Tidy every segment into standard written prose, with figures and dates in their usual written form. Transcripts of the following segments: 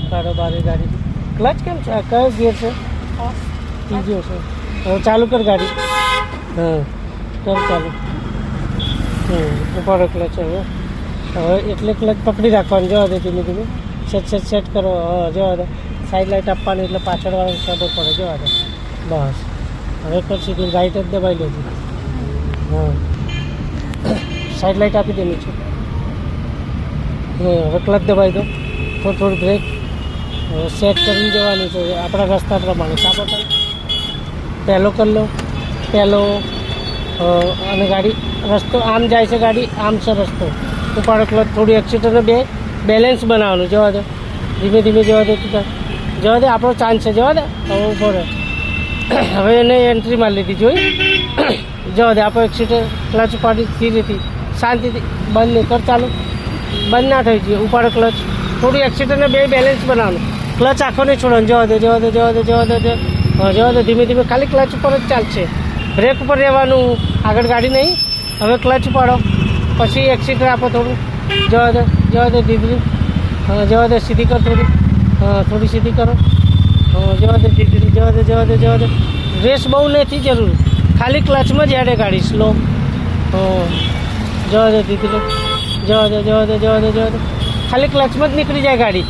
કારોબારી ગાડી ક્લચ કેમ છે કયો ગિયર છે ત્રીજો છે હવે ચાલુ કર ગાડી હા કર ચાલુ ઉપાડો ક્લચ હવે એટલે ક્લચ પકડી રાખવાનું જવા દે ધીમે ધીમે સેટ કરો જવા દે સાઈડ લાઇટ આપવાની એટલે પાછળવાળા ખબર પડે જવા દે બસ હવે કર સીધી રાઈટ જ દબાઈ લેજો હા સાઈડ લાઇટ આપી દે નીચે હવે ક્લચ દબાવી દો થોડું બ્રેક સેટ કરીને જવાનું છે આપણા રસ્તા પ્રમાણે કાપો કરો પહેલો કરી લો પહેલો અને ગાડી રસ્તો આમ જાય છે ગાડી આમ છે રસ્તો ઉપાડો ક્લચ થોડી એક્સિડન્ટને બેલેન્સ બનાવવાનું જવા દે ધીમે ધીમે જવા દે તું જવા દે આપણો ચાન્સ છે જવા દે હવે ઉભો રહે હવે એને એન્ટ્રી મારી લીધી જોઈ જવા દે આપણો એક્સિડન્ટ ક્લચ ઉપાડી ધીરેથી શાંતિથી બંધ નહીં કર ચાલુ બંધ ના થઈ જોઈએ ઉપાડો ક્લચ થોડી એક્સિડન્ટને બેલેન્સ બનાવવાનું ક્લચ આખો નહીં છોડવાનું જવા દે જવા દે ધીમે ધીમે ખાલી ક્લચ ઉપર જ ચાલશે બ્રેક ઉપર રહેવાનું આગળ ગાડી નહીં હવે ક્લચ ઉપાડો પછી એક્સિડન્ટ આપો થોડું જવા દે દીદી જવા દે સીધી કર થોડી સીધી કરો જવા દે દીદી જવા દે રેસ બહુ નથી જરૂર ખાલી ક્લચમાં જ હેડે ગાડી સ્લો જવા દે દીદી જવા દે ખાલી ક્લચમાં જ નીકળી જાય ગાડી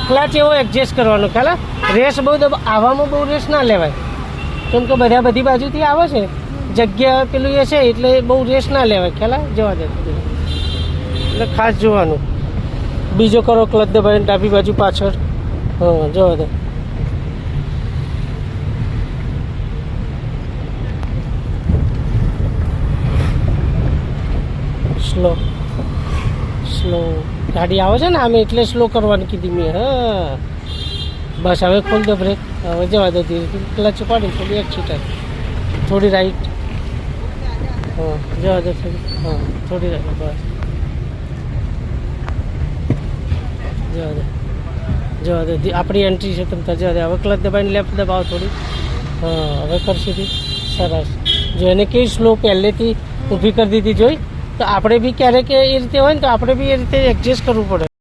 ક્લચ એવો એડજસ્ટ કરવાનો ખ્યાલ રેસ બહુ આવવામાં બહુ રેસ ના લેવાય કેમ કે બધી બાજુથી આવે છે જગ્યા પેલું એ છે એટલે બહુ રેસ ના લેવાય ખ્યાલ જવા દે એટલે ખાસ જોવાનું બીજો કરો ક્લચ દબાવીને ડાબી બાજુ પાછળ જવા દે સ્લો ગાડી આવે છે ને આમે એટલે સ્લો કરવાની કીધી મેં હા બસ હવે ખોલ દો બ્રેક હવે જવા દો ધીરે ક્લચ પાડી થોડી એક્સિડન્ટ થોડી રાઈટ જવા દો થોડી રાઈટ બસ જવા દે આપણી એન્ટ્રી છે તમે જવા દે હવે ક્લચ દબાવીને લેફ્ટ દબાવો થોડી હવે કરશે સરસ જો એને કેવી સ્લો પહેલેથી ઊભી કરી દીધી જોઈ તો આપણે બી ક્યારેક એ રીતે હોય ને તો આપણે બી એ રીતે એડજસ્ટ કરવું પડે